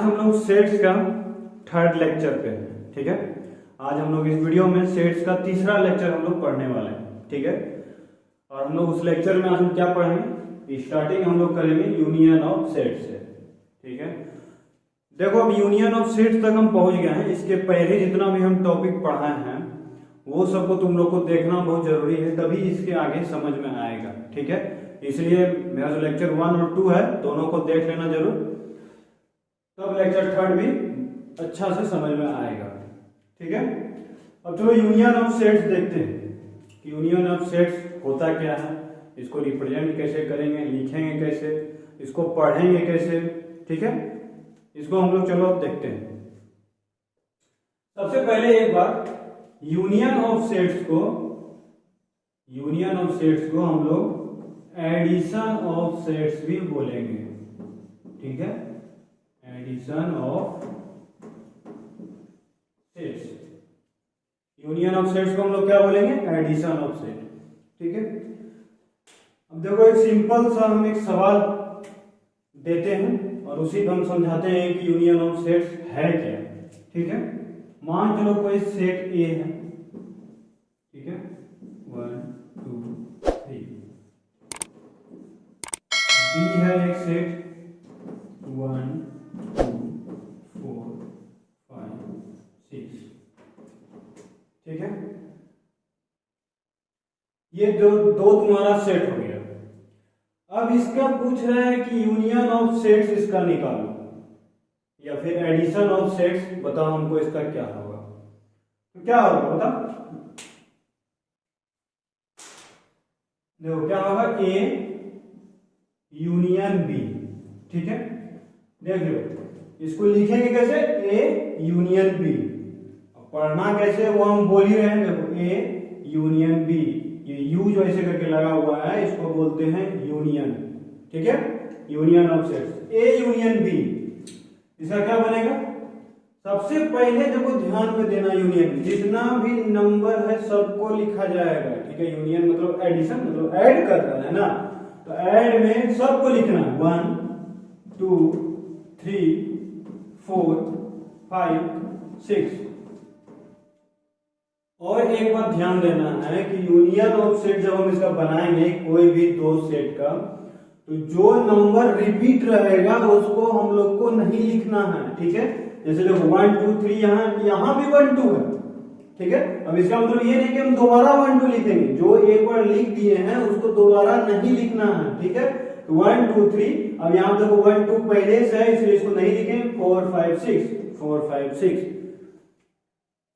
हम लोग सेट्स का थर्ड लेक्चर पे हैं, ठीक है। आज हम लोग इस वीडियो में सेट्स का तीसरा लेक्चर हम लोग पढ़ने वाले हैं, ठीक है। और हम लोग उस लेक्चर में आज हम क्या पढ़ेंगे, स्टार्टिंग हम लोग करेंगे यूनियन ऑफ सेट्स से, ठीक है। देखो अब यूनियन ऑफ सेट्स तक हम पहुंच गए हैं। इसके पहले जितना भी हम टॉपिक पढ़ाए हैं वो सबको तुम लोग को देखना बहुत जरूरी है, तभी इसके आगे समझ में आएगा, ठीक है। इसलिए मेरा जो लेक्चर 1 और 2 है दोनों को देख लेना जरूर, तब लेक्चर थर्ड भी अच्छा से समझ में आएगा, ठीक है। अब चलो यूनियन ऑफ सेट्स देखते हैं कि यूनियन ऑफ सेट्स होता क्या है, इसको रिप्रेजेंट कैसे करेंगे, लिखेंगे कैसे, इसको पढ़ेंगे कैसे, ठीक है। इसको हम लोग चलो अब देखते हैं। सबसे पहले एक बात, यूनियन ऑफ सेट्स को हम लोग एडिशन ऑफ सेट्स भी बोलेंगे, ठीक है। Addition of sets, union of sets को हम लोग क्या बोलेंगे, एडिशन ऑफ सेट, ठीक है। अब देखो एक सिंपल सा हम एक सवाल देते हैं और उसी को हम समझाते हैं कि यूनियन ऑफ सेट्स है क्या, ठीक है। मान चलो कोई सेट ए है, ठीक है, 1 2 3। बी है एक सेट 1 2 4 5 6, ठीक है। ये दो तुम्हारा सेट हो गया। अब इसका पूछ रहा है कि यूनियन ऑफ सेट्स इसका निकालो या फिर एडिशन ऑफ सेट्स, बताओ हमको इसका क्या होगा। तो क्या होगा बता, देखो क्या होगा, ए यूनियन बी, ठीक है। देख लो इसको लिखेंगे कैसे, ए यूनियन बी। पढ़ना कैसे वो हम बोल ही रहे हैं। देखो ए यूनियन बी, ये यू जो ऐसे करके लगा हुआ है इसको बोलते हैं यूनियन, ठीक है। Union of sets A union B, इसका क्या बनेगा, सबसे पहले देखो ध्यान में देना, यूनियन जितना भी नंबर है सबको लिखा जाएगा, ठीक है। यूनियन मतलब एडिशन, मतलब ऐड कर रहा है ना, तो ऐड में सबको लिखना है 1 2 3 4 5 6। और एक बात ध्यान देना है कि यूनियन ऑफ सेट जब हम इसका बनाएंगे कोई भी दो सेट का, तो जो नंबर रिपीट रहेगा उसको हम लोग को नहीं लिखना है, ठीक है। जैसे देखो 1 2 3, यहां भी 1 2 है, ठीक है। अब इसका मतलब ये नहीं कि हम दोबारा 1 2 लिखेंगे, जो एक बार लिख दिए हैं उसको दोबारा नहीं लिखना है, ठीक है। 1 2 3, अब यहां देखो 1 2 पहले से है इसलिए इसको नहीं लिखेंगे, 4 5 6 4 5 6।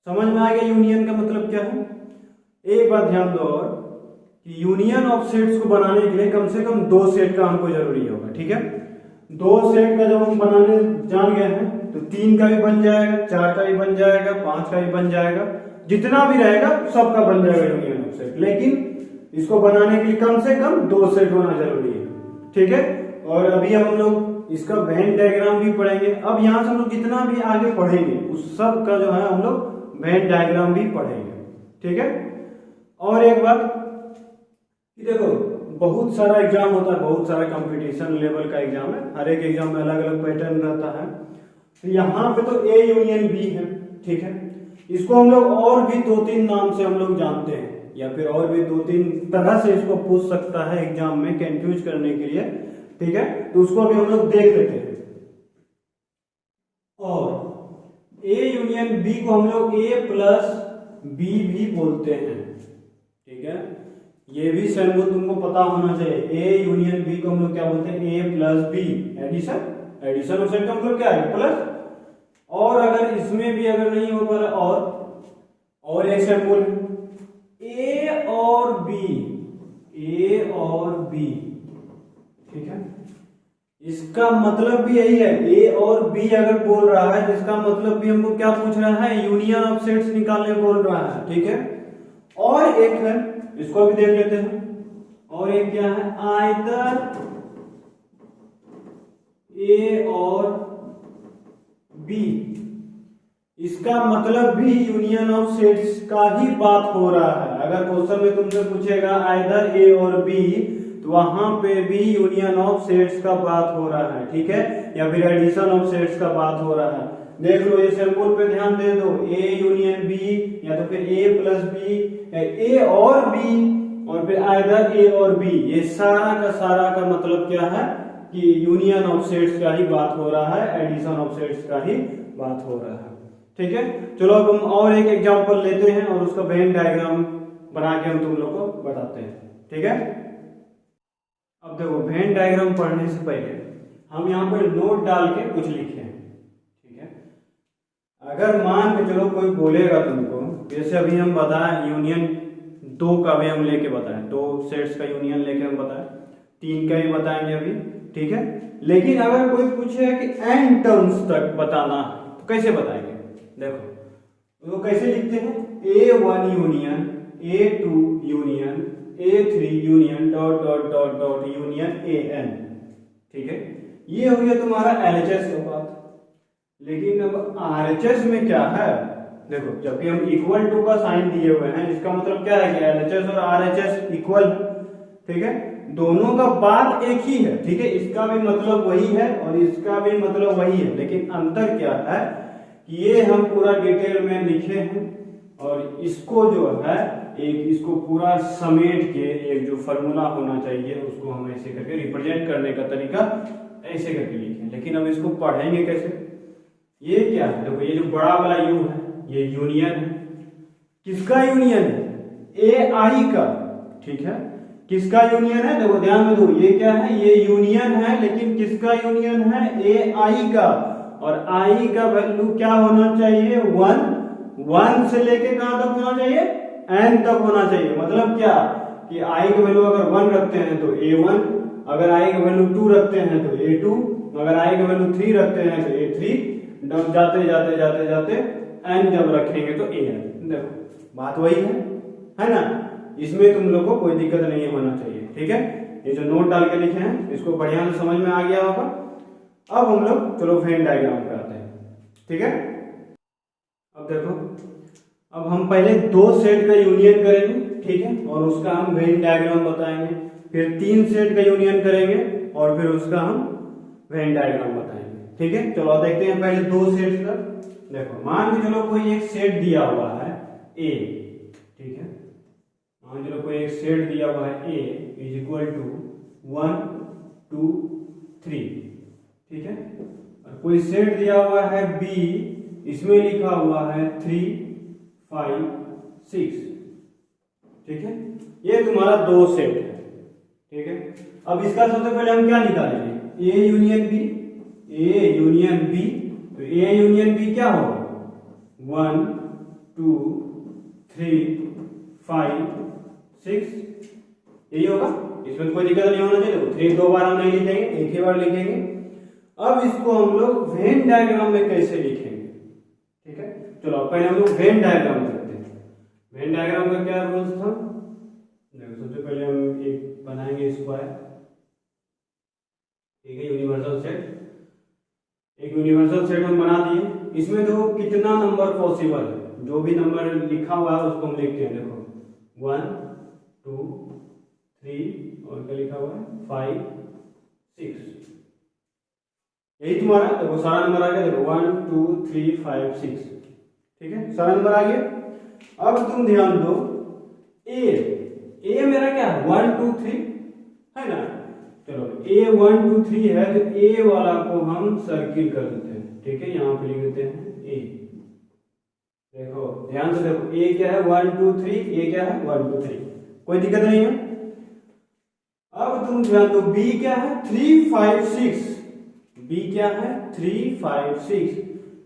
समझ में आ गया यूनियन का मतलब क्या है। एक बात ध्यान दो और कि यूनियन ऑफ सेट्स को बनाने के लिए कम से कम 2 सेट का हमको जरूरी होगा, ठीक है। 2 सेट का जब हम बनाने जान गए हैं तो 3 का भी बन जाएगा, 4 का भी बन जाएगा, 5 का भी बन जाएगा, जितना भी रहेगा सबका बन जाएगा यूनियन ऑफ सेट। लेकिन इसको बनाने के लिए कम से कम 2 सेट होना जरूरी है, ठीक है। और अभी हम लोग इसका वेन डायग्राम भी पढ़ेंगे। अब यहां से हम लोग जितना भी आगे पढ़ेंगे उस सब का जो है हम लोग वेन डायग्राम भी पढ़ेंगे, ठीक है। और एक बात कि देखो बहुत सारा एग्जाम होता है, बहुत सारा कंपटीशन लेवल का एग्जाम है, हर एक एग्जाम में अलग अलग पैटर्न रहता है। तो यहाँ पे तो ए यूनियन बी है, ठीक है। इसको हम लोग और भी 2-3 नाम से हम लोग जानते हैं, या फिर और भी 2-3 तरह से इसको पूछ सकता है एग्जाम में कंफ्यूज करने के लिए, ठीक है। तो उसको अभी हम लोग देख लेते हैं। और ए यूनियन बी को हम लोग ए प्लस बी भी बोलते हैं, ठीक है। ये भी सिंबल तुमको पता होना चाहिए। ए यूनियन बी को हम लोग क्या बोलते हैं, A plus B, addition of set का मतलब क्या है, प्लस। और अगर इसमें भी अगर नहीं हो पा रहा और एक सिंबल ए और बी, ठीक है। इसका मतलब भी यही है, ए और बी अगर बोल रहा है जिसका मतलब भी हमको क्या पूछ रहा है, यूनियन ऑफ सेट्स निकालने बोल रहा है, ठीक है। और एक है, इसको भी देख लेते हैं। और एक क्या है, आइदर ए और बी, इसका मतलब भी यूनियन ऑफ सेट्स का ही बात हो रहा है। अगर क्वेश्चन में तुमसे पूछेगा आइदर ए और बी, तो वहां पे भी यूनियन ऑफ सेट्स का बात हो रहा है, ठीक है, या फिर एडिशन ऑफ सेट्स का बात हो रहा है। देख लो ये सिंबल पे ध्यान दे दो, ए यूनियन बी या तो फिर ए प्लस बी, ए और बी, और फिर आइदर ए और बी, ये सारा का मतलब क्या है कि यूनियन ऑफ सेट्स का ही बात हो रहा है, एडिशन ऑफ सेट्स का ही बात हो रहा है, ठीक है। चलो अब हम और एक एग्जांपल लेते हैं और उसका वेन डायग्राम बना के हम तुम लोग को बताते हैं, ठीक है। अब देखो वेन डायग्राम पढ़ने से पहले हम यहाँ पर नोट डाल के कुछ लिखे हैं, ठीक है। अगर मान के चलो कोई बोलेगा तुमको, जैसे अभी हम बताएं यूनियन 2 का भी हम लेके बताएं, 2 सेट्स का यूनियन लेके हम बताएं, 3 का भी बताएंगे अभी, ठीक है। लेकिन अगर कोई पूछे कि n टर्म्स तक बताना तो कैसे बताएंगे, देखो वो कैसे लिखते हैं, A1 union A2 union A3 union dot dot dot dot union AN, ठीक है। ये हो गया तुम्हारा LHS का बात। लेकिन अब RHS में क्या है, देखो जब भी हम इक्वल टू का साइन दिए हुए हैं, इसका मतलब क्या है कि LHS और RHS इक्वल, ठीक है, दोनों का बात एक ही है, ठीक है। इसका भी मतलब वही है और इसका भी मतलब वही है, लेकिन अंतर क्या है कि ये हम पूरा डिटेल में लिखे हैं और इसको जो है एक इसको पूरा समेट के एक जो फॉर्मूला होना चाहिए उसको हम ऐसे करके रिप्रेजेंट करने का तरीका ऐसे करके लिखे। लेकिन अब इसको पढ़ेंगे कैसे, ये क्या है, देखो ये जो बड़ा वाला यू है ये यूनियन है, किसका यूनियन है, AI का, ठीक है। किसका यूनियन है, देखो ध्यान में दो, ये क्या है, ये यूनियन है, लेकिन किसका यूनियन है, AI का, और I का वैल्यू क्या होना चाहिए, 1 से लेके कहां तक होना चाहिए, n तक होना चाहिए। मतलब क्या कि I का वैल्यू अगर 1 रखते हैं तो A1, अगर I का वैल्यू 2 रखते हैं तो A2, अगर I का वैल्यू 3 रखते हैं तो A3, जाते जाते जाते जाते n जब रखेंगे तो AN। देखो बात वही है ना, इसमें तुम लोग को कोई दिक्कत नहीं होना चाहिए, ठीक है। ये जो नोट डाल के लिखे हैं इसको बढ़िया से समझ में आ गया होगा। अब हम लोग चलो वेन डायग्राम करते हैं, ठीक है। अब देखो, अब हम पहले 2 सेट का यूनियन करेंगे, ठीक है, और उसका हम वेन डायग्राम बताएंगे, फिर 3 सेट का यूनियन करेंगे और फिर उसका हम वेन डायग्राम बताएंगे, ठीक है। चलो देखते हैं पहले 2 सेट का। देखो मान के चलो कोई एक सेट दिया हुआ है A, ठीक है, मान चलो कोई एक सेट दिया हुआ है A इज इक्वल टू 1 2 3, ठीक है, और कोई सेट दिया हुआ है B, इसमें लिखा हुआ है 3 5 6, ठीक है। ये तुम्हारा 2 सेट है, ठीक है। अब इसका सबसे पहले हम क्या निकालेंगे, A union B, A union B, तो A यूनियन B क्या होगा, 1 2 3 5 6, यही होगा, इसमें कोई दिक्कत नहीं होना चाहिए। 3 2 बार हम नहीं लिखेंगे, एक ही बार लिखेंगे। अब इसको हम लोग वेन डायग्राम में कैसे लिखेंगे, ठीक है। चलो पहले हम लोग वेन डायग्राम करते हैं। वेन डायग्राम का क्या रूल्स था, देखो सबसे पहले हम एक बनाएंगे स्क्वायर, ठीक है, यूनिवर्सल सेट। एक यूनिवर्सल सेट हम बना दिए, इसमें देखो कितना नंबर पॉसिबल है, जो भी नंबर लिखा हुआ है उसको हम लिखते हैं। देखो 1 2 3 और क्या लिखा हुआ है 5 6, यही तुम्हारा देखो सारा नंबर आ गया। देखो 1 2 3 5 6, ठीक है, सारा नंबर आ गया। अब तुम ध्यान दो, ए मेरा क्या है 1 2 3 है ना, चलो A 1 2 3 है तो A वाला को हम सर्किल कर देते हैं, ठीक है, यहाँ पे लिख देते हैं A। देखो ध्यान से देखो, A क्या है 1 2 3, A क्या है 1 2 3, कोई दिक्कत नहीं है। अब तुम ध्यान दो B क्या है 3 5 6, B क्या है 3 5 6,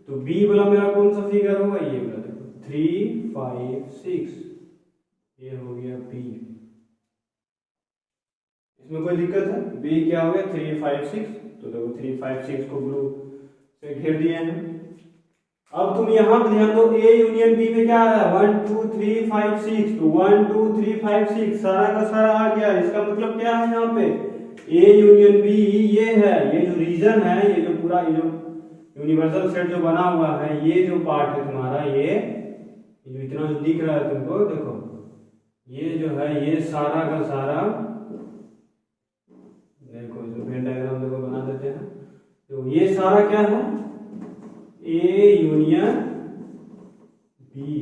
तो B वाला मेरा कौन सा फिगर होगा, ये वाला, देखो 3 5 6, ये हो गया B। इसमें कोई दिक्कत है, B क्या हो गया 3 5 6, तो देखो 3 5 6 को ब्लू से घेर दिए हैं। अब तुम यहां पर ध्यान दो, A यूनियन B में क्या आ रहा है 1 2 3 5 6, तो 1 2 3 5 6 सारा का सारा आ गया। इसका मतलब क्या है, यहाँ पे A यूनियन B ये है, ये जो रीजन है, ये जो पूरा ये जो यूनिवर्सल सेट जो बना हुआ है, ये जो पार्ट है तुम्हारा, ये जो इतना जो दिख रहा है तुमको, देखो ये जो है ये सारा का सारा ये सारा क्या है, ए यूनियन बी,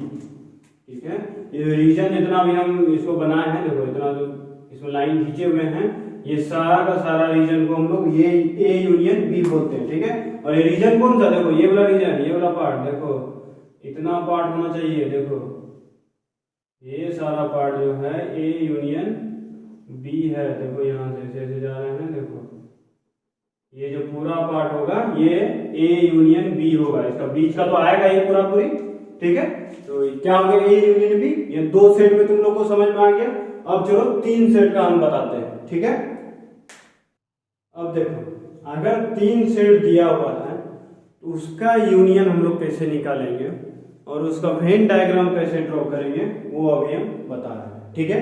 ठीक है। ये रीजन इतना भी हम इसको बनाए हैं, देखो इतना जो इसमें लाइन खींचे हुए हैं, ये सारा का सारा रीजन को हम लोग ये ए यूनियन बी बोलते हैं, ठीक है। और ये रीजन कौन सा, देखो ये वाला रीजन, ये वाला पार्ट, देखो इतना पार्ट होना चाहिए, देखो ये सारा पार्ट जो है ए यूनियन बी है, देखो यहाँ से ऐसे जा रहे हैं, देखो ये जो पूरा पार्ट होगा ये ए यूनियन बी होगा, इसका बीच का तो आएगा ही पूरा पूरी, ठीक है। तो क्या हो गया, ए यूनियन बी, ये 2 सेट में तुम लोग को समझ में आ गया। अब चलो 3 सेट का हम बताते हैं, ठीक है। अब देखो अगर 3 सेट दिया हुआ है तो उसका यूनियन हम लोग कैसे निकालेंगे और उसका वेन डायग्राम कैसे ड्रॉ करेंगे वो अभी हम बता रहे हैं, ठीक है।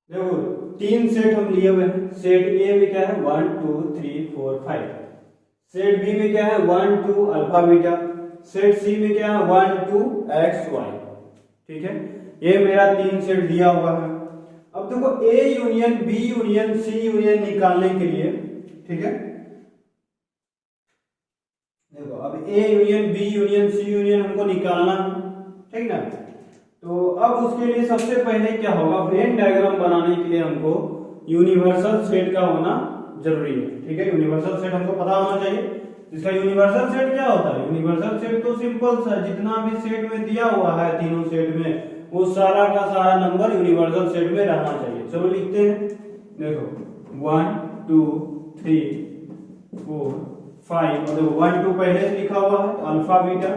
देखो 3 सेट हम लिए हुए हैं। सेट ए में क्या है 1 2 3 4 5, सेट बी में क्या है 1 2 अल्फा बीटा, सेट सी में क्या है 1 2 एक्स वाई, ठीक है। ये मेरा 3 सेट दिया हुआ है। अब देखो A union B union C union निकालने के लिए, ठीक है, देखो अब A union B union C union हमको निकालना है, ठीक ना। तो अब उसके लिए सबसे पहले क्या होगा, वेन डायग्राम बनाने के लिए हमको यूनिवर्सल सेट का होना जरूरी है, ठीक है। यूनिवर्सल सेट हमको पता होना चाहिए। इसका यूनिवर्सल सेट क्या होता है, यूनिवर्सल सेट तो सिंपल सा, जितना भी सेट में दिया हुआ है तीनों सेट में वो सारा का सारा नंबर यूनिवर्सल सेट में रहना चाहिए। चलो लिखते हैं, देखो 1 2 3 4 5, और देखो 1 2 पहले से लिखा हुआ है, अल्फा बीटा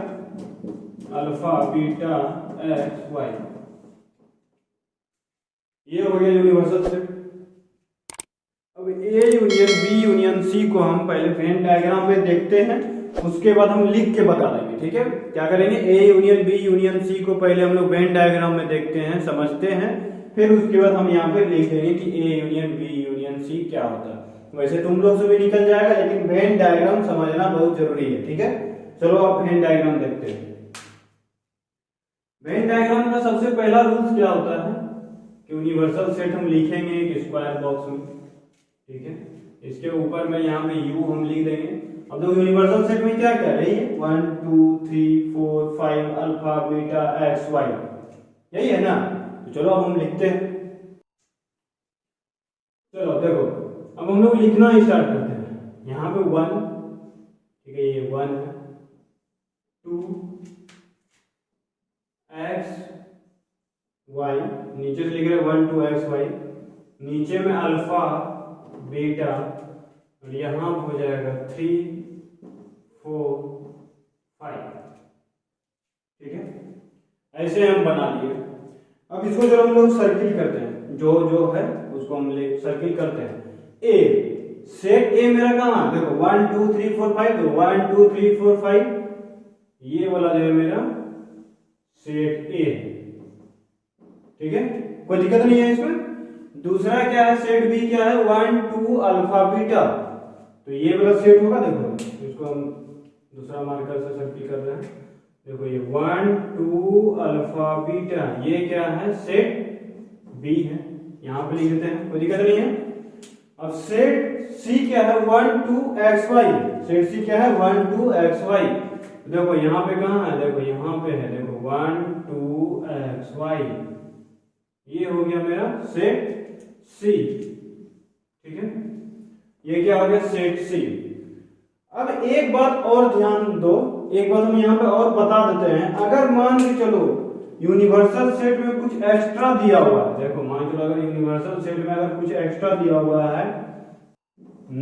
एक्स वाई, ये हो गया यूनिवर्सल सेट। अब A union B union C को हम पहले वेन डायग्राम में देखते हैं, उसके बाद हम लिख के बता देंगे, ठीक है। क्या करेंगे, A union B union C को पहले हम लोग वेन डायग्राम में देखते हैं, समझते हैं, फिर उसके बाद हम यहाँ पे लिख देंगे कि A union B union C क्या होता है। वैसे तुम लोग से भी निकल जाएगा, लेकिन वेन डायग्राम समझना बहुत जरूरी है, ठीक है। चलो अब वेन डायग्राम देखते हैं। वेन डायग्राम का सबसे पहला रूल क्या होता है कि यूनिवर्सल सेट हम लिखेंगे एक स्क्वायर बॉक्स में, ठीक है। इसके ऊपर में यहाँ पे यू हम लिख देंगे। अब देखो यूनिवर्सल सेट में क्या क्या है, 1 2 3 4 5 अल्फा बीटा एक्स वाई, यही है ना। तो चलो अब हम लिखते हैं। चलो देखो अब हम लोग लिखना स्टार्ट करते हैं। यहाँ पे 1, ठीक है, ये 1 है, 2 एक्स वाई, नीचे से लिख रहे 1 2 एक्स वाई, नीचे में अल्फा बीटा, और यहां हो जाएगा 3 4 5, ठीक है। ऐसे हम बना लिए। अब इसको जब हम लोग सर्किल करते हैं, जो जो है उसको हम सर्किल करते हैं। ए सेट ए मेरा कहाँ, देखो 1 2 3 4 5, तो 1 2 3 4 5 ये वाला जो है मेरा सेट ए, ठीक है, कोई दिक्कत नहीं है इसमें। दूसरा क्या है, सेट बी क्या है 1 2 अल्फा बीटा, तो ये वाला सेट होगा। देखो इसको हम दूसरा मार्कर से सर्किल कर रहे हैं, देखो ये 1 2 अल्फा बीटा, ये क्या है सेट बी है, यहाँ पे लिख देते हैं, कोई दिक्कत नहीं है। अब सेट सी क्या है 1 2 एक्स वाई, सेट सी क्या है 1 2 एक्स वाई, देखो यहाँ पे कहाँ है, देखो यहाँ पे है, देखो 1 2 एक्स वाई, ये हो गया मेरा सेट सी, ठीक है। ये क्या हो गया सेट सी। अब एक बात और ध्यान दो, एक बात हम यहाँ पे और बता देते हैं। अगर मान के चलो यूनिवर्सल सेट में कुछ एक्स्ट्रा दिया हुआ है, देखो मान चलो अगर यूनिवर्सल सेट में अगर कुछ एक्स्ट्रा दिया हुआ है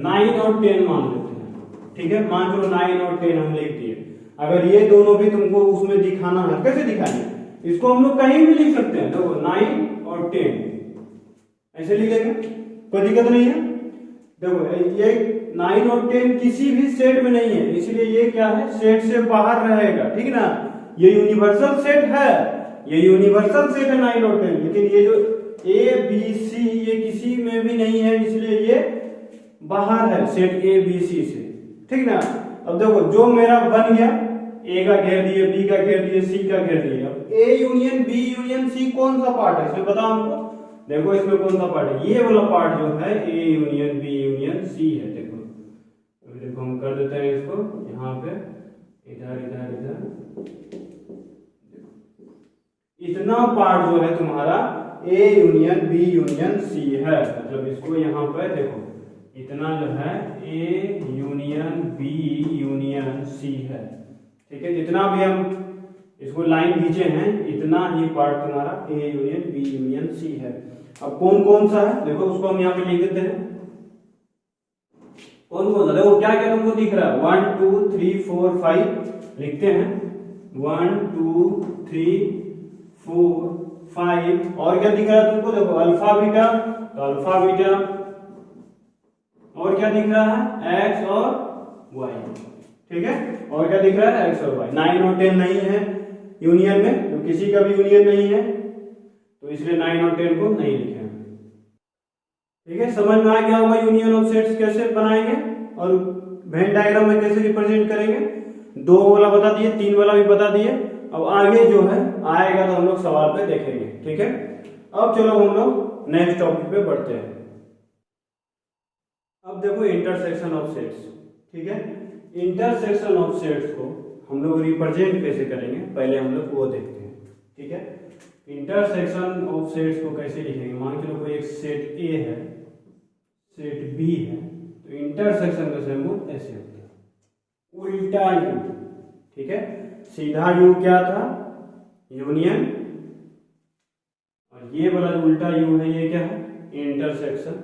9 और 10 मान लेते हैं, ठीक है, मान चलो 9 और 10 हम लिख दिए। अगर ये दोनों भी तुमको उसमें दिखाना है, कैसे दिखाएंगे, इसको हम लोग कहीं भी लिख सकते हैं, देखो 9 और 10 ऐसे लिखेंगे, कोई दिक्कत नहीं है। देखो ये 9 और 10 किसी भी सेट में नहीं है, इसलिए ये क्या है सेट से बाहर रहेगा, ठीक ना। ये यूनिवर्सल सेट है, ये यूनिवर्सल सेट है 9 और 10, लेकिन ये जो ए बी सी ये किसी में भी नहीं है, इसलिए ये बाहर है सेट ए बी सी से, ठीक ना। अब देखो जो मेरा बन गया, ए का घेर दिए, बी का घेर दिए, सी का घेर दिए। अब A union B union C कौन सा पार्ट है इसमें बताओ हमको, देखो इसमें कौन सा पार्ट है, ये वाला पार्ट जो है A union B union C है। देखो देखो हम कर देते हैं इसको यहाँ पे, इधर इधर इधर, इतना पार्ट जो है तुम्हारा A union B union C है। मतलब इसको यहाँ पे देखो इतना जो है A union B union C है, ठीक है। जितना भी हम इसको लाइन खींचे हैं इतना ही पार्ट तुम्हारा A union B union C है। अब कौन कौन सा है देखो उसको हम यहाँ पे लिख देते हैं। कौन कौन सा देखो क्या क्या तुमको दिख रहा है, 1 2 3 4 5 लिखते हैं, 1 2 3 4 5। और क्या दिख रहा है तुमको, देखो अल्फा बीटा, तो अल्फा बीटा, और क्या दिख रहा है एक्स और वाई, ठीक है। और क्या दिख रहा है एक्स और वाई। 9 और 10 नहीं है यूनियन में, तो किसी का भी यूनियन नहीं है, तो इसलिए 9 और 10 को नहीं लिखे हैं, ठीक है। समझ में आ गया होगा यूनियन ऑफ सेट्स कैसे बनाएंगे और वेन डायग्राम में कैसे रिप्रेजेंट करेंगे। 2 वाला बता दिए, 3 वाला भी बता दिए। अब आगे जो है आएगा तो हम लोग सवाल पे देखेंगे, ठीक है। अब चलो हम लोग नेक्स्ट टॉपिक पे बढ़ते हैं। अब देखो इंटरसेक्शन ऑफ सेट्स, ठीक है। इंटरसेक्शन ऑफ सेट्स को हम लोग रिप्रेजेंट कैसे करेंगे पहले हम लोग वो देखते हैं, ठीक है। इंटरसेक्शन ऑफ सेट्स को कैसे लिखेंगे, मान के चलो कोई एक सेट ए है, सेट बी है, तो इंटरसेक्शन का सिंबल ऐसे होता है उल्टा यू, ठीक है। सीधा यू क्या था यूनियन, और ये वाला जो उल्टा यू है ये क्या है इंटरसेक्शन,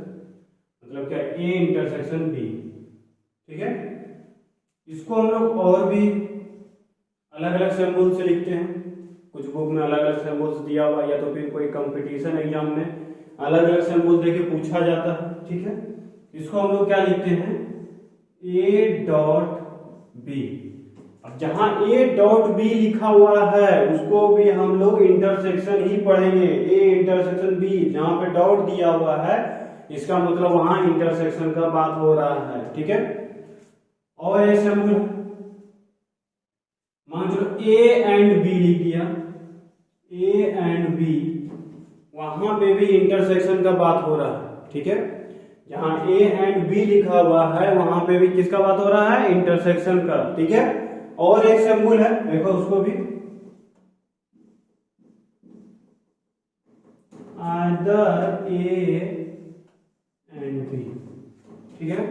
मतलब क्या ए इंटरसेक्शन बी, ठीक है। इसको हम लोग और भी अलग अलग सिंबल से लिखते हैं, कुछ बुक में अलग अलग सिंबल्स दिया हुआ, या तो फिर कोई कंपटीशन एग्जाम में अलग अलग सिंबल देके पूछा जाता है, ठीक है। इसको हम लोग क्या लिखते हैं ए डॉट बी। अब जहां ए डॉट बी लिखा हुआ है उसको भी हम लोग इंटरसेक्शन ही पढ़ेंगे, ए इंटरसेक्शन बी। जहां पे डॉट दिया हुआ है इसका मतलब वहां इंटरसेक्शन का बात हो रहा है, ठीक है। और ऐसे हम मान लो ए एंड बी लिख दिया, ए एंड बी, वहां पे भी इंटरसेक्शन का बात हो रहा है, ठीक है। जहां ए एंड बी लिखा हुआ है वहां पे भी किसका बात हो रहा है इंटरसेक्शन का, ठीक है। और एक सिंबल है देखो उसको भी आइदर ए एंड बी, ठीक है।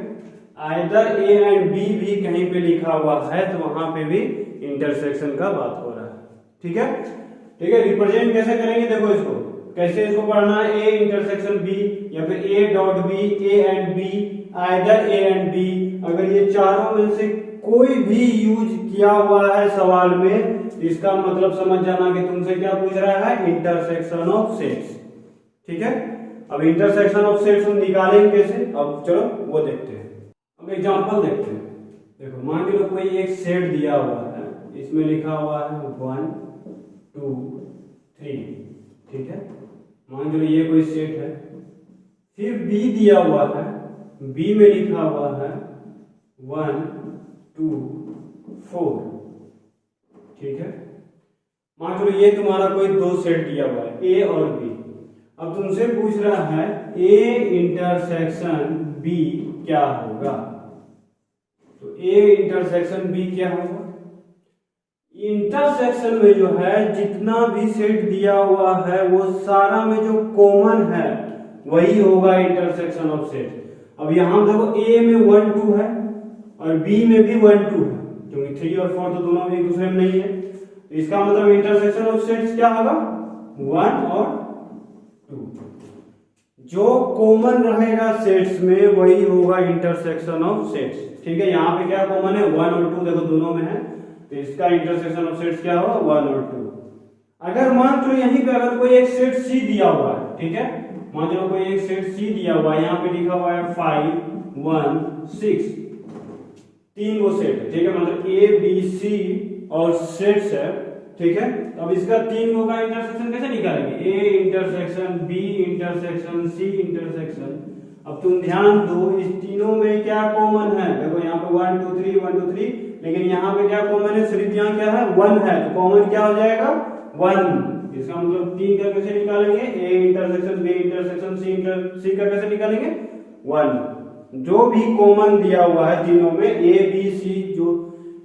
आइदर ए एंड बी भी कहीं पे लिखा हुआ है तो वहां पे भी इंटरसेक्शन का बात हो रहा है, ठीक है। ठीक है, रिप्रेजेंट कैसे करेंगे देखो इसको, कैसे इसको पढ़ना है ए इंटरसेक्शन बी या फिर A dot B, A and B, either A and B. अगर ये चारों में से कोई भी यूज किया हुआ है सवाल में इसका मतलब समझ जाना कि तुमसे क्या पूछ रहा है इंटरसेक्शन ऑफ सेट्स, ठीक है। अब इंटरसेक्शन ऑफ सेट्स हम निकालेंगे कैसे, अब चलो वो देखते हैं। अब एग्जांपल देखते हैं। देखो मान लो कोई एक सेट दिया हुआ है, इसमें लिखा हुआ है 1 2 3, ठीक है। मान लो ये कोई सेट है, फिर बी दिया हुआ है, बी में लिखा हुआ है 1 2 4, ठीक है। मान लो ये तुम्हारा कोई 2 सेट दिया हुआ है ए और बी। अब तुमसे पूछ रहा है ए इंटरसेक्शन बी क्या होगा, तो ए इंटरसेक्शन बी क्या होगा। इंटरसेक्शन में जो है जितना भी सेट दिया हुआ है वो सारा में जो कॉमन है वही होगा इंटरसेक्शन ऑफ सेट। अब यहां देखो ए में 1 2 है और बी में भी 1 2 है, क्योंकि 3 और 4 तो दोनों एक दूसरे में नहीं है, तो इसका मतलब इंटरसेक्शन ऑफ सेट्स क्या होगा 1 और 2। जो कॉमन रहेगा सेट्स में वही होगा इंटरसेक्शन ऑफ सेट्स, ठीक है। यहाँ पे क्या कॉमन है 1 और 2, देखो दोनों में है, तो इसका इंटरसेक्शन ऑफ सेट्स क्या होगा 1 और 2। अगर मान लो यहीं पे अगर कोई एक सेट सी दिया हुआ है, ठीक है, मान लो कोई एक सेट सी दिया हुआ है, यहाँ पे लिखा हुआ है 5 1 6, 3 वो सेट है, ठीक है। मतलब ए बी सी और सेट्स है, ठीक है। अब इसका 3 गो का इंटरसेक्शन कैसे निकालेंगे, A intersection B intersection C intersection. अब तुम ध्यान दो इस तीनों में क्या कॉमन है, देखो यहाँ पे 1 2 3 1 2 3, लेकिन यहाँ पे क्या कॉमन है, सिर्फ यहाँ क्या है 1 है, तो कॉमन क्या हो जाएगा 1। इसका मतलब 3 का कैसे निकालेंगे, A intersection B intersection C का कैसे निकालेंगे 1। जो भी कॉमन दिया हुआ है तीनों में, ए बी सी, जो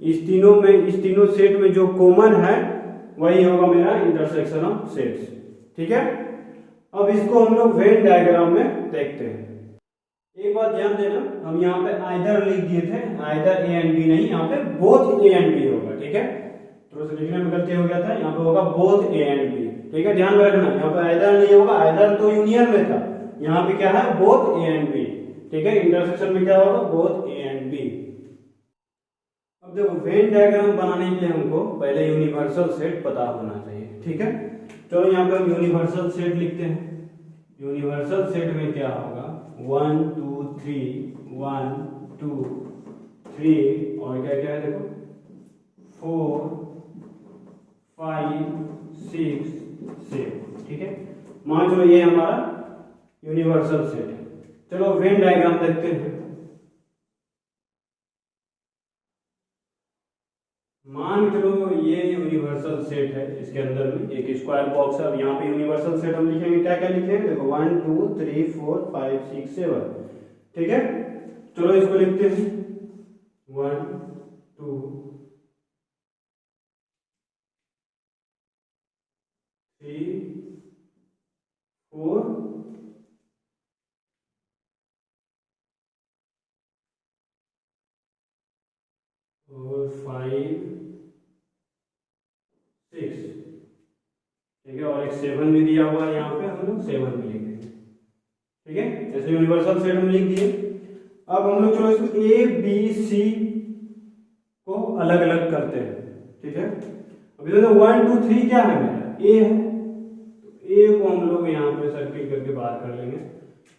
इस तीनों सेट में जो कॉमन है वही होगा मेरा इंटरसेक्शन ऑफ सेट्स। ठीक है, अब इसको हम लोग वेन डायग्राम में देखते हैं। एक बात ध्यान देना, हम यहाँ पे आइदर लिख दिए थे, आइदर ए एंड बी नहीं, यहाँ पे बोथ ए एंड बी होगा। ठीक है, थोड़ा सा लिखने में गलती हो गया था, यहाँ पे होगा बोथ ए एंड बी। ठीक है, ध्यान में रखना, यहाँ पे आइदर नहीं होगा, आइदर तो यूनियन में था, यहाँ पे क्या है, बोथ ए एंड बी। ठीक है, इंटरसेक्शन में क्या होगा, बोथ ए एंड बी। अब देखो, वेन डायग्राम बनाने के लिए हमको पहले यूनिवर्सल सेट पता होना चाहिए। ठीक है, चलो यहाँ पे हम यूनिवर्सल सेट लिखते हैं। यूनिवर्सल सेट में क्या होगा, 1 2 3, 1 2 3, और क्या क्या है देखो, 4 5 6 7। ठीक है, मान चलो ये हमारा यूनिवर्सल सेट है। चलो वेन डायग्राम देखते हैं। मान चलो ये यूनिवर्सल सेट है, इसके अंदर में एक स्क्वायर बॉक्स है। अब यहाँ पे यूनिवर्सल सेट हम लिखेंगे, क्या क्या लिखेंगे देखो, 1 2 3 4 5 6 7। ठीक है, चलो इसको लिखते हैं, 1 2 3 4 और 5 6। ठीक है, और एक 7 भी दिया हुआ है यहाँ पे, हम लोग 7 भी लिख देंगे। ठीक है, ऐसे यूनिवर्सल सेट हम लिख दिए। अब हम लोग चलो इसको ए बी सी को अलग अलग करते हैं। ठीक है, अभी तो 1 2 3 क्या है मेरा, ए है, तो ए को हम लोग यहाँ पे सर्किल करके बाहर कर लेंगे।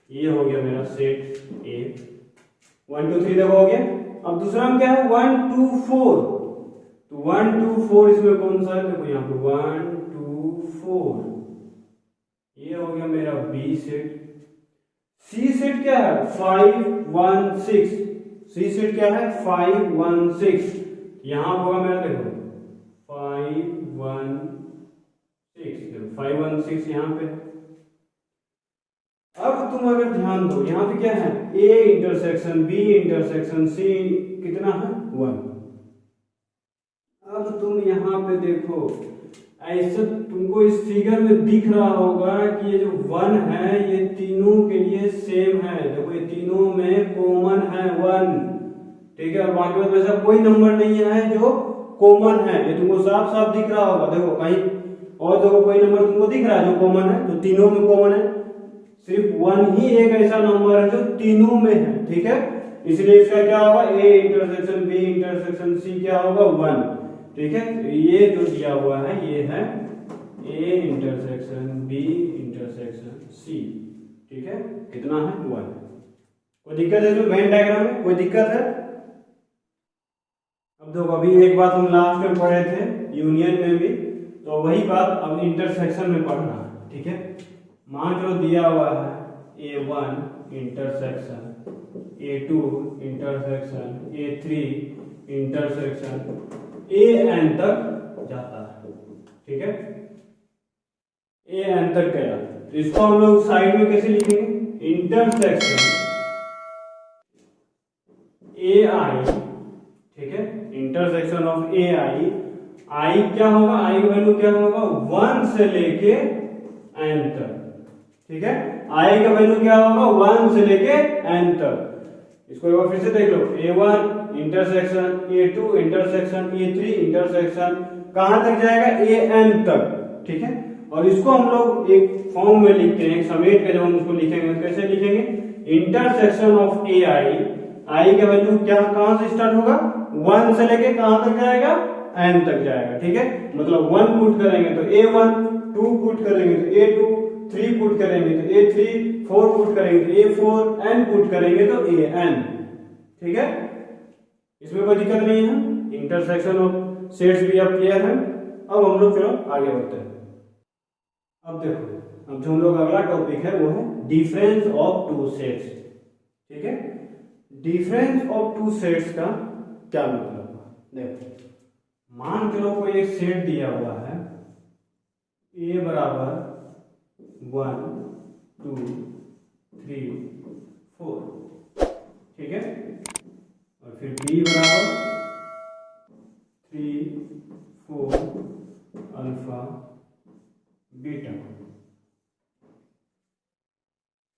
ये हो गया मेरा सेट ए, 1 2 3 देखो हो गया। अब दूसरा में क्या है, 1 2 4, तो 1 2 4 इसमें कौन सा है, देखो यहाँ पे 1 2 4, ये हो गया मेरा बी सेट। सी सेट क्या है, 5 1 6, सी सेट क्या है, 5 1 6, यहां होगा मेरा देखो 5 1 6, 5 1 6 यहां पे। अब तुम अगर ध्यान दो, यहां पे क्या है, A intersection B intersection C कितना है, 1। अब तुम यहाँ पे देखो, ऐसे तुमको इस फिगर में दिख रहा होगा कि ये जो 1 है ये तीनों के लिए सेम है। देखो ये तीनों में कॉमन है 1। ठीक है, और बाकी में वैसा कोई नंबर नहीं है जो कॉमन है, ये तुमको साफ साफ दिख रहा होगा। देखो कहीं और देखो कोई नंबर तुमको दिख रहा है जो कॉमन है, तो तीनों में कॉमन है। सिर्फ 1 ही एक ऐसा नंबर है जो तीनों में है। ठीक है, इसलिए इसका क्या होगा, A intersection B intersection C क्या होगा, 1। ठीक है, ये जो दिया हुआ है ये है A intersection B intersection C. ठीक है, कितना है, 1। कोई दिक्कत है इसमें, वेन डायग्राम में कोई दिक्कत है? अब देखो, अभी एक बात हम लास्ट में पढ़े थे यूनियन में भी, तो वही बात अब इंटरसेक्शन में पढ़ना है। ठीक है, मान लो दिया हुआ है A1 intersection A2 intersection A3 intersection AN तक जाता है। ठीक है, AN तक गया, तो इसको हम लोग साइड में कैसे लिखेंगे, इंटरसेक्शन AI। ठीक है, इंटरसेक्शन ऑफ AI, आई क्या होगा, आई का वैल्यू क्या होगा, 1 से लेके n तक। ठीक है, आई का वैल्यू क्या होगा, 1 से लेके n तक। इसको एक बार फिर से देख लो, A1 intersection A2 intersection A3 intersection कहां तक जाएगा, AN तक। ठीक है, और इसको हम लोग एक फॉर्म में लिखते हैं, समेट के जब हम उसको लिखेंगे तो कैसे लिखेंगे, इंटरसेक्शन ऑफ AI, आई का वैल्यू क्या कहां से स्टार्ट होगा, 1 से लेके कहां तक जाएगा, n तक जाएगा। ठीक है, मतलब 1 पुट करेंगे तो A1, 2 पुट करेंगे तो A2, 3 पुट करेंगे तो A3, 4 पुट करेंगे तो A4, n पुट करेंगे तो AN। ठीक है, इसमें कोई दिक्कत नहीं है, इंटरसेक्शन ऑफ सेट्स भी अब क्लियर है। अब हम लोग चलो आगे बढ़ते हैं। अब देखो, अब जो हम लोग अगला टॉपिक है वो है डिफरेंस ऑफ टू सेट्स। ठीक है, डिफरेंस ऑफ टू सेट्स का क्या मतलब, देखो मान चलो कोई एक सेट दिया हुआ है, A बराबर 1 2 3 4। ठीक है, और फिर b बराबर 3 4 अल्फा बीटा।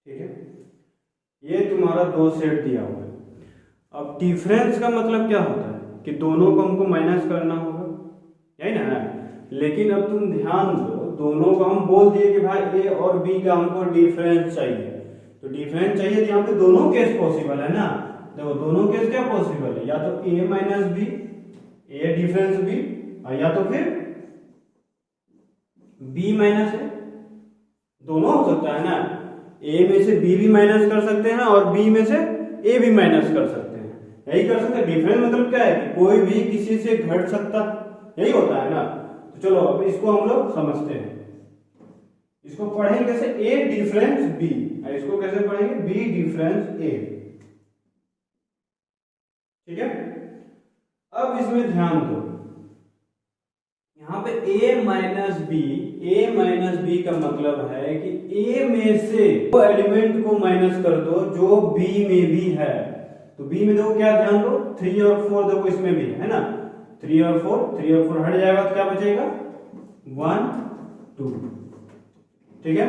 ठीक है, ये तुम्हारा दो सेट दिया हुआ है। अब डिफरेंस का मतलब क्या होता है कि दोनों को हमको माइनस करना होगा, यही ना। लेकिन अब तुम ध्यान दो, दोनों को हम बोल दिए कि भाई ए और बी का हमको डिफरेंस चाहिए, तो डिफरेंस चाहिए तो यहाँ पे दोनों केस पॉसिबल है ना। देखो दोनों केस क्या पॉसिबल है, या तो ए माइनस बी, ए डिफरेंस बी, या तो फिर बी माइनस ए, दोनों हो सकता है ना। ए में से बी भी माइनस कर सकते हैं और बी में से ए भी माइनस कर सकते हैं, यही कर सकते हैं। डिफरेंस मतलब क्या है कि कोई भी किसी से घट सकता, यही होता है ना। तो चलो अब इसको हम लोग समझते हैं, इसको पढ़ेंगे कैसे, ए डिफरेंस बी, इसको कैसे पढ़ेंगे, बी डिफरेंस ए। ठीक है, अब इसमें ध्यान दो, यहाँ पे a माइनस बी का मतलब है कि a में से वो एलिमेंट को माइनस कर दो जो b में भी है। तो b में देखो क्या, ध्यान दो 3 और 4 देखो इसमें भी है ना, 3 और 4 हट जाएगा तो क्या बचेगा 1 2। ठीक है,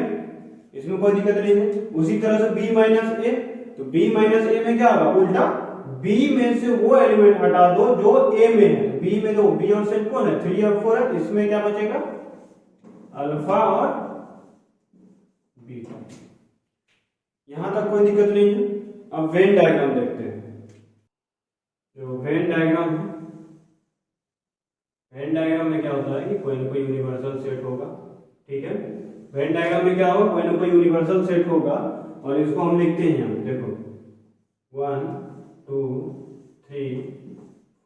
इसमें कोई दिक्कत नहीं है। उसी तरह से b माइनस ए, तो b माइनस ए में क्या होगा, उल्टा b में से वो एलिमेंट हटा दो जो a में है। b में दो, b और सेट कौन है, 3 और 4 है, इसमें क्या बचेगा अल्फा और बीटा। यहां तक कोई दिक्कत नहीं है। अब वेन डायग्राम देखते हैं। जो वेन डायग्राम है, वेन डायग्राम में क्या होता है कि कोई ना कोई यूनिवर्सल सेट होगा। ठीक है, वेन डायग्राम में क्या होगा, कोई ना कोई यूनिवर्सल सेट होगा और इसको हम लिखते हैं, हम देखो 1 2 3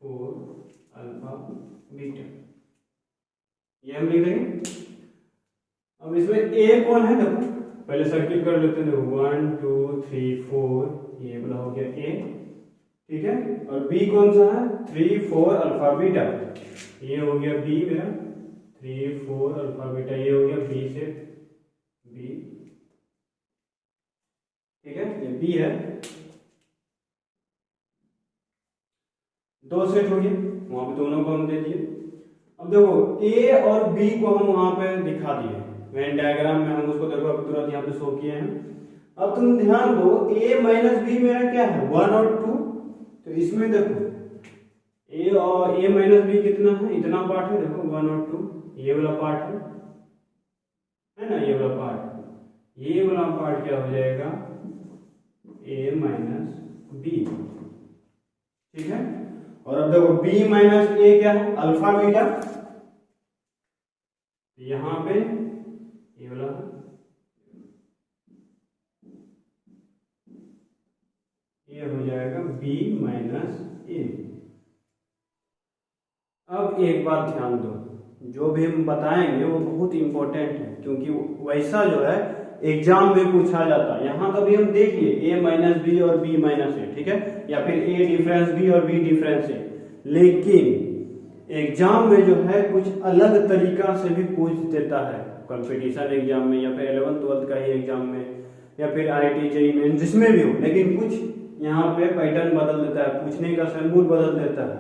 4 अल्फा बीटा, ये हम लिख देंगे। अब इसमें ए कौन है, देखो पहले सर्किल कर लेते हैं। देखो 1 2 3 4, ये वाला हो गया ए। ठीक है, और बी कौन सा है, 3 4 अल्फा बीटा, ये हो गया बी मेरा 3 4 अल्फा बीटा, ये हो गया बी से बी। ठीक है, ये बी है, दो सेट हो गए, वहां पे दोनों को हम दे दिए। अब देखो ए और बी को हम वहां पे दिखा दिए वेन डायग्राम में, हम उसको देखो अभी तुरंत यहाँ पे शो किए हैं। अब तुम ध्यान दो, a माइनस बी मेरा क्या है 1 और 2, तो इसमें देखो a और a माइनस बी कितना है, इतना पार्ट है, देखो 1 और 2, ये वाला पार्ट है ना, ये वाला पार्ट, ये वाला पार्ट क्या हो जाएगा a माइनस बी। ठीक है, और अब देखो b माइनस ए क्या है, अल्फा बीटा, यहां पे ये वाला ये हो जाएगा b माइनस ए। अब एक बात ध्यान दो, जो भी हम बताएंगे वो बहुत इंपॉर्टेंट है, क्योंकि वैसा जो है एग्जाम में पूछा जाता है। यहां कभी हम देखिए a माइनस बी और b माइनस ए, ठीक है, या फिर a डिफरेंस b और b डिफरेंस ए, लेकिन एग्जाम में जो है कुछ अलग तरीका से भी पूछ देता है, कंपटीशन एग्जाम में या फिर 11th 12th का ही एग्जाम में या फिर IIT जेईई में, जिसमें भी हो, लेकिन कुछ यहाँ पे पैटर्न बदल देता है, पूछने का सिंबल बदल देता है।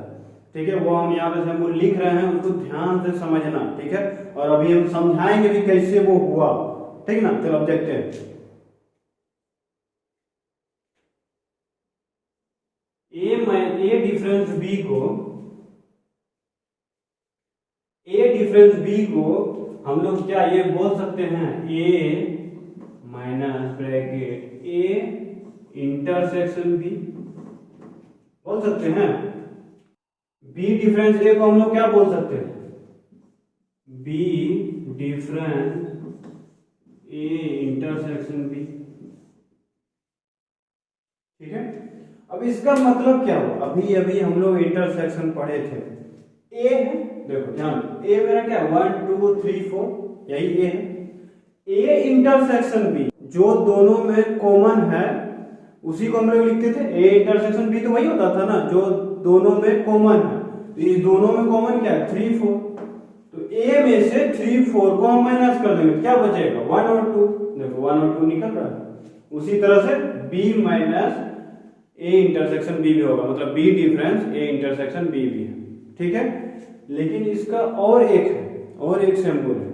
ठीक है, वो हम यहाँ पे सिंबल लिख रहे हैं, उसको ध्यान से समझना। ठीक है, और अभी हम समझाएंगे भी कैसे वो हुआ। ठीक ना, चलो अब देखते हैं। ए डिफरेंस बी को हम लोग क्या ये बोल सकते हैं, A minus bracket A intersection B बोल सकते हैं। बी डिफरेंस ए को हम लोग क्या बोल सकते हैं, B difference A intersection B. ठीक है, अब इसका मतलब क्या हुआ, अभी अभी हम लोग इंटरसेक्शन पढ़े थे। ए है, देखो ध्यान, ए मेरा क्या 1 2 3 4, यही ए है। ए इंटरसेक्शन बी, जो दोनों में कॉमन है उसी को हम लोग लिखते थे ए इंटरसेक्शन बी, तो वही होता था ना जो दोनों में कॉमन है। तो इस दोनों में कॉमन क्या है 3 4, तो ए में से 3 4 को हम माइनस कर देंगे, क्या बचेगा 1 और 2, देखो 1 और 2 निकल रहा है। उसी तरह से B minus A intersection B भी होगा, मतलब B difference A intersection B भी है, ठीक है। लेकिन इसका और एक सिंबल है,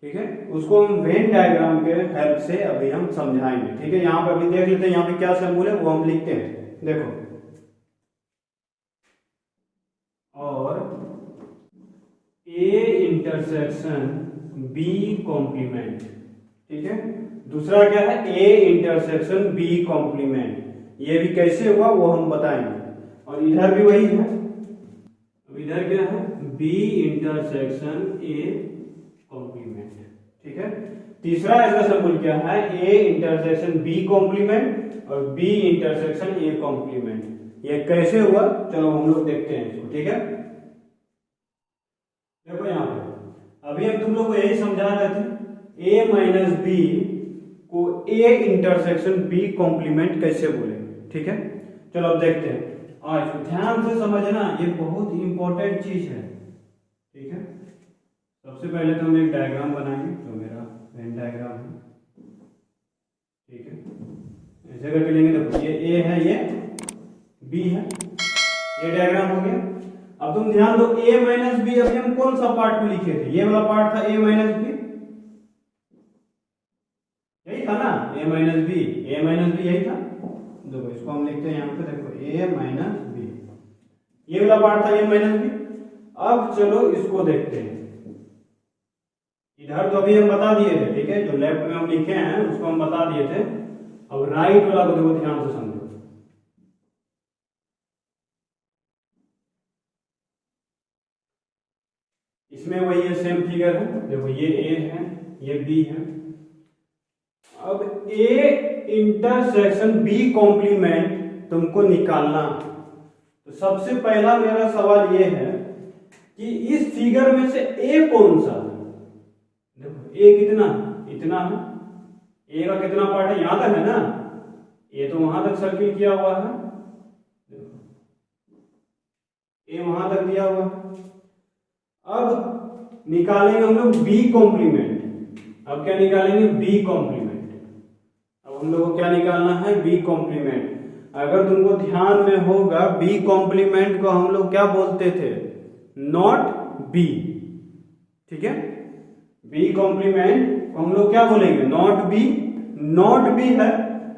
ठीक है, उसको हम वेन डायग्राम के हेल्प से अभी हम समझाएंगे, ठीक है। यहाँ पे अभी देख लेते हैं यहाँ पे क्या सिंबल है, वो हम लिखते हैं, देखो। और ए इंटरसेक्शन बी कॉम्प्लीमेंट, ठीक है। दूसरा क्या है, ए इंटरसेक्शन बी कॉम्प्लीमेंट, ये भी कैसे हुआ वो हम बताएंगे। और इधर भी वही है, अब इधर क्या है, बी इंटरसेक्शन ए कॉम्प्लीमेंट, ठीक है। तीसरा इसका सिंबल क्या है, ए इंटरसेक्शन बी कॉम्प्लीमेंट और बी इंटरसेक्शन ए कॉम्प्लीमेंट। ये कैसे हुआ, चलो हम लोग देखते हैं इसको, ठीक है। देखो यहाँ पे अभी हम तुम लोग को यही समझा रहे थे, a माइनस बी को a इंटरसेक्शन b कॉम्प्लीमेंट कैसे बोलेंगे, ठीक है। चलो अब देखते हैं, आज ध्यान से समझना, ये बहुत इंपॉर्टेंट चीज है, ठीक है। सबसे पहले तो हम एक डायग्राम बनाएंगे, जो मेरा वेन डायग्राम है, ठीक है। ऐसे करके लेंगे, देखो ये a है, ये b है, ये डायग्राम हो गया। अब तुम ध्यान दो, a माइनस बी अभी हम कौन सा पार्ट में लिखे थे, ये वाला पार्ट था a माइनस बी, यही था ना, a माइनस बी यही था। देखो इसको हम लिखते हैं यहाँ पे, देखो a माइनस बी, ये वाला पार्ट था a माइनस बी। अब चलो इसको देखते हैं, इधर तो अभी हम बता दिए थे, ठीक है, जो लेफ्ट में हम लिखे हैं उसको हम बता दिए थे। अब राइट वाला को देखो ध्यान से समझो, इसमें वही है, सेम फिगर है, देखो ये a है, ये b है। अब a इंटरसेक्शन b कॉम्प्लीमेंट तुमको निकालना, तो सबसे पहला मेरा सवाल ये है कि इस फिगर में से a कौन सा है। देखो a कितना, इतना है, a का कितना पार्ट है, यहां तक है ना, a तो वहां तक सर्किल किया हुआ है, a वहां तक दिया हुआ है। अब निकालेंगे हम लोग b कॉम्प्लीमेंट, अब क्या निकालेंगे, b कॉम्प्लीमेंट। अब हम लोग को क्या निकालना है, b कॉम्प्लीमेंट। अगर तुमको ध्यान में होगा, b कॉम्प्लीमेंट को हम लोग क्या बोलते थे, नॉट b, ठीक है। b कॉम्प्लीमेंट को हम लोग क्या बोलेंगे, नॉट b। नॉट b है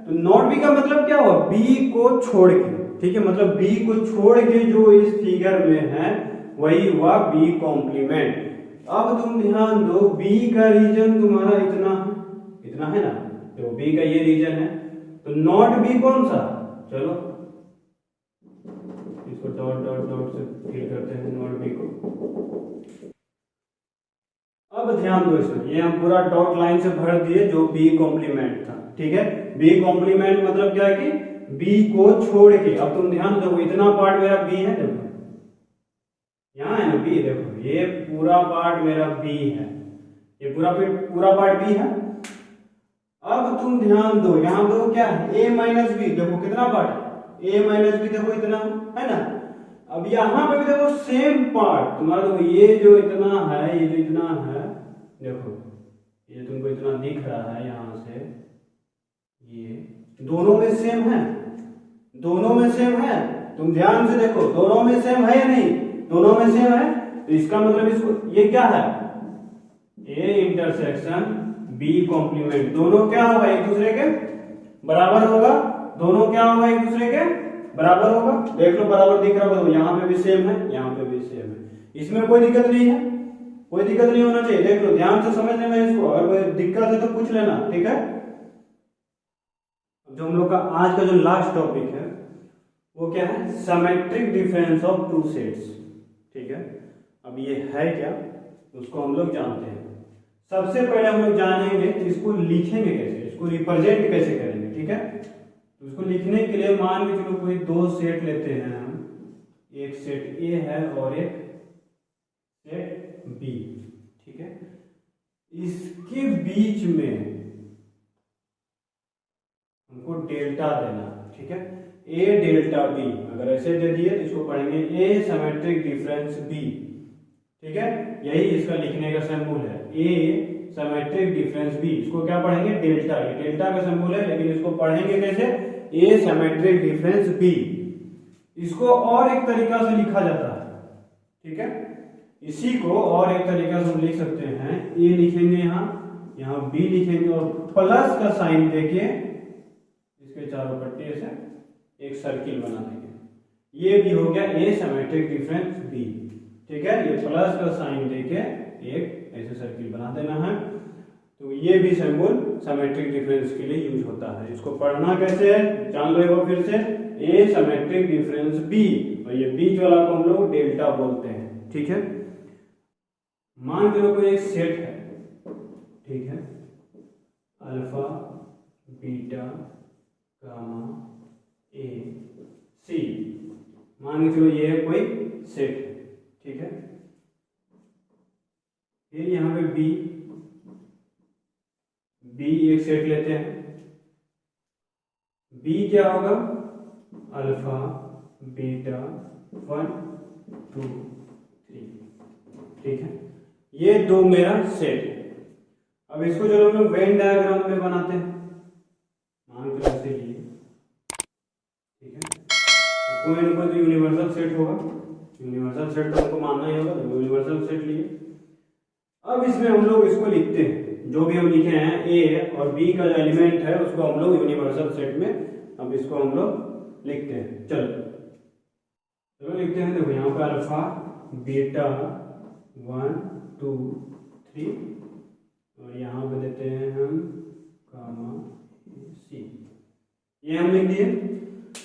तो नॉट b का मतलब क्या हुआ, b को छोड़ के, ठीक है, मतलब b को छोड़ के जो इस फिगर में है वही हुआ b कॉम्प्लीमेंट। अब तुम ध्यान दो, b का रीजन तुम्हारा इतना है ना, तो b का ये रीजन है, तो नॉट b कौन सा, चलो इसको डॉट डॉट डॉट से फिल करते हैं नॉट b को। अब ध्यान दो इसमें, ये हम पूरा डॉट लाइन से भर दिए जो b कॉम्प्लीमेंट था, ठीक है। b कॉम्प्लीमेंट मतलब क्या है कि b को छोड़ के, अब तुम ध्यान दो, इतना पार्ट मेरा b है, देखो यहाँ है ना b, देखो ये पूरा पार्ट मेरा b है, ये पूरा पार्ट b है। अब तुम ध्यान दो, यहाँ दो क्या है, a माइनस बी, देखो कितना पार्ट, a माइनस बी, देखो इतना है ना। अब यहाँ पे भी देखो सेम पार्ट तुम्हारा, देखो ये जो इतना है, ये जो इतना है, देखो ये तुमको इतना दिख रहा है यहाँ से, ये दोनों में सेम है, दोनों में सेम है, तुम ध्यान से देखो, दोनों में सेम है या नहीं, दोनों में सेम है, तो इसका मतलब इसको, ये क्या है, a इंटरसेक्शन b कॉम्प्लीमेंट, दोनों क्या होगा, एक दूसरे के बराबर होगा, दोनों क्या होगा, एक दूसरे के बराबर होगा। देख लो बराबर दिख रहा होगा, तो यहाँ पे भी सेम है, यहाँ पे भी सेम है, इसमें कोई दिक्कत नहीं है, कोई दिक्कत नहीं होना चाहिए। देख लो ध्यान से समझ लेना इसको, अगर कोई दिक्कत है तो पूछ लेना, ठीक है। जो हम लोग का आज का जो लास्ट टॉपिक है वो क्या है, symmetric difference of two sets, ठीक है। अब ये है क्या, उसको हम लोग जानते हैं। सबसे पहले हम लोग जानेंगे कि इसको लिखेंगे कैसे, इसको रिप्रेजेंट कैसे करेंगे, ठीक है। तो इसको लिखने के लिए मान के चलो कोई दो सेट लेते हैं हम, एक सेट ए है और एक सेट बी, ठीक है। इसके बीच में हमको डेल्टा देना, ठीक है, ए डेल्टा बी। अगर ऐसे दे दिए तो इसको पढ़ेंगे ए सिमेट्रिक डिफरेंस बी, ठीक है, यही इसका लिखने का सिंबल है, ए सिमेट्रिक डिफरेंस बी। इसको क्या पढ़ेंगे, डेल्टा, ये डेल्टा का सिंबल है, लेकिन इसको पढ़ेंगे कैसे, ए सिमेट्रिक डिफरेंस बी। इसको और एक तरीका से लिखा जाता है, ठीक है। इसी को और एक तरीका से हम लिख सकते हैं, ए लिखेंगे यहाँ बी लिखेंगे और प्लस का साइन देके इसके चारों पट्टी से एक सर्किल बना देंगे। ये भी हो गया ए सिमेट्रिक डिफरेंस बी, ठीक है। ये प्लस का साइन देके एक ऐसे सर्किल बना देना है। तो ये भी सिंबल सिमेट्रिक डिफरेंस के लिए यूज होता है। इसको पढ़ना कैसे है जान लो एक बार फिर से, ए सिमेट्रिक डिफरेंस बी, और ये बीच वाला को हम लोग डेल्टा बोलते हैं, ठीक है। मान के कोई एक सेट है, ठीक है, अल्फा बीटा गामा ए सी, मान के चलो ये कोई सेट है, ठीक है। फिर यहाँ पे बी एक सेट लेते हैं। बी क्या होगा, अल्फा बीटा 1 2 3, ठीक है। ये दो मेरा सेट है। अब इसको चलो हम लोग वेन डायग्राम में बनाते हैं, मान के जैसे ये, ठीक है। तो कोई ना कोई तो यूनिवर्सल सेट होगा, यूनिवर्सल सेट तो हमको मानना ही होगा, तो यूनिवर्सल सेट लिए। अब इसमें हम लोग इसको लिखते हैं, जो भी हम लिखे हैं ए और बी का जो एलिमेंट है उसको हम लोग यूनिवर्सल सेट में, अब इसको हम लोग लिखते हैं। चलो लिखते हैं। देखो यहाँ पे अल्फा बीटा 1 2 3 और यहाँ पे देते हैं हम गामा सी, ये हम लिख दिए।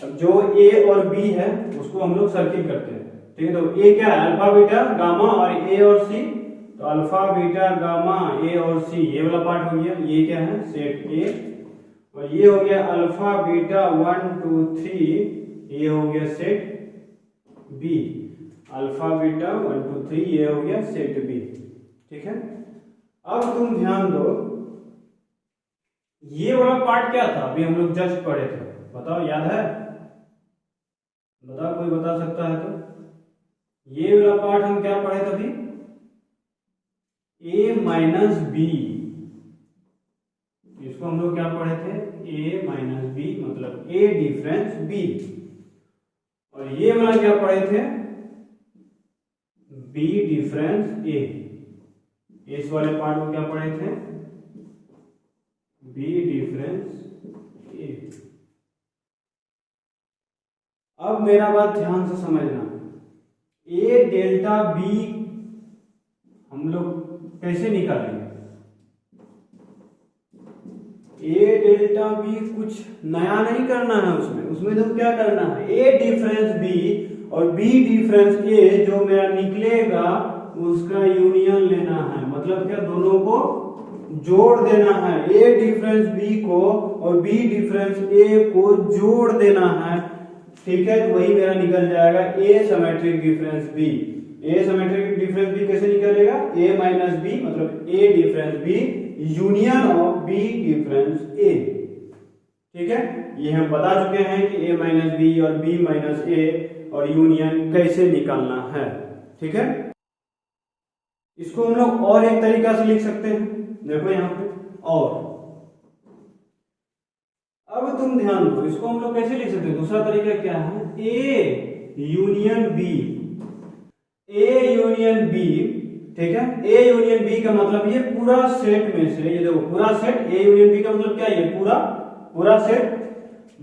अब जो ए और बी है उसको हम लोग सर्किल करते हैं, ठीक है। तो ए क्या है, अल्फा बीटा गामा और ए और सी, तो अल्फा बीटा गामा ए और सी, ये वाला पार्ट हो गया। ये क्या है, सेट ए, और ये हो गया अल्फा बीटा 1 2 3, ये हो गया सेट बी, अल्फा बीटा 1 2 3, ये हो गया सेट बी, ठीक है। अब तुम ध्यान दो, ये वाला पार्ट क्या था, अभी हम लोग जस्ट पढ़े थे, बताओ याद है, बताओ कोई बता सकता है तो। ये वाला पार्ट हम क्या पढ़े थे अभी, a माइनस बी, इसको हम लोग क्या पढ़े थे, a माइनस बी मतलब a डिफरेंस b, और ये वाला क्या पढ़े थे, b डिफरेंस a। इस वाले पार्ट को क्या पढ़े थे, b डिफरेंस a। अब मेरा बात ध्यान से समझना, a डेल्टा b हम लोग कैसे निकालेंगे। ए डेल्टा बी कुछ नया नहीं करना है, उसमें तो क्या करना है, ए डिफरेंस बी और बी डिफरेंस ए जो मेरा निकलेगा उसका यूनियन लेना है, मतलब क्या, दोनों को जोड़ देना है। ए डिफरेंस बी को और बी डिफरेंस ए को जोड़ देना है, ठीक है। तो वही मेरा निकल जाएगा A symmetric difference B. A symmetric difference B कैसे निकलेगा, ए माइनस बी मतलब A difference B union of B difference A, ठीक है। ये हम बता चुके हैं कि ए माइनस बी और बी माइनस ए और यूनियन कैसे निकालना है, ठीक है। इसको हम लोग और एक तरीका से लिख सकते हैं, देखो यहाँ पे, और अब तुम ध्यान दो, इसको हम लोग कैसे लिख सकते हैं, दूसरा तरीका क्या है, A union B, A union B, ठीक है। ए यूनियन बी का मतलब ये पूरा सेट में से, ये देखो पूरा सेट, ए यूनियन बी का मतलब क्या है, ये पूरा सेट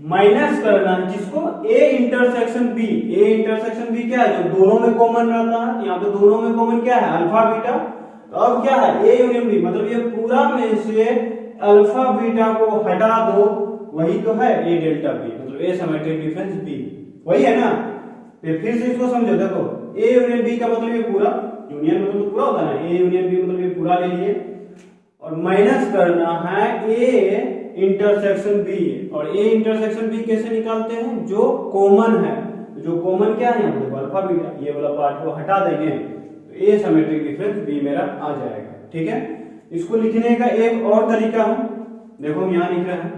माइनस करना है किसको, A intersection B. A intersection B क्या है, जो दोनों में कॉमन रहता है, यहाँ पे दोनों में कॉमन क्या है, अल्फा बीटा। तो अब क्या है, ए यूनियन बी मतलब ये पूरा में से अल्फा बीटा को हटा दो, वही तो है ए डेल्टा बी मतलब ए सिमेट्रिक डिफरेंस बी, वही है ना। फिर से इसको समझो, देखो ए यूनियन बी का मतलब ये पूरा, यूनियन मतलब तो पूरा होता है, ए यूनियन बी मतलब ये पूरा ले लिए, और माइनस करना है ए इंटरसेक्शन बी। और ए इंटरसेक्शन बी कैसे निकालते हैं, जो कॉमन है, जो कॉमन क्या है, हम अल्फा बीटा, ये वाला पार्ट को हटा देंगे तो ए सिमेट्रिक डिफरेंस बी मेरा आ जाएगा, ठीक है। इसको लिखने का एक और तरीका है, देखो हम यहां लिख रहे हैं,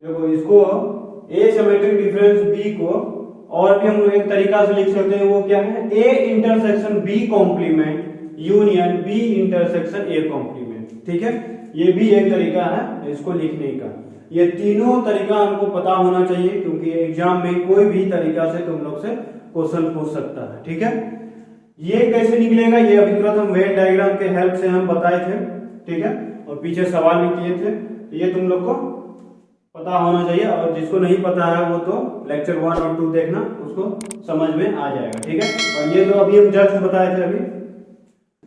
देखो इसको ए सिमेट्रिक डिफरेंस बी को और भी हम लोग एक तरीका से लिख सकते हैं, वो क्या है, A intersection B complement union B intersection A complement, ठीक है। ये भी एक तरीका है इसको लिखने का। ये तीनों तरीका हमको पता होना चाहिए, क्योंकि एग्जाम में कोई भी तरीका से तुम लोग से क्वेश्चन पूछ सकता है। ठीक है, ये कैसे निकलेगा ये अभी तुरंत हम वेन डायग्राम के हेल्प से हम बताए थे। ठीक है, और पीछे सवाल भी किए थे, तो ये तुम लोग को पता होना चाहिए। और जिसको नहीं पता है वो तो लेक्चर 1 और 2 देखना, उसको समझ में आ जाएगा। ठीक है, और ये तो अभी हम जस्ट बताए थे अभी,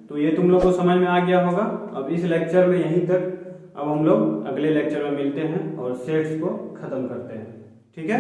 तो ये तुम लोग को समझ में आ गया होगा। अब इस लेक्चर में यहीं तक, अब हम लोग अगले लेक्चर में मिलते हैं और सेट्स को खत्म करते हैं। ठीक है।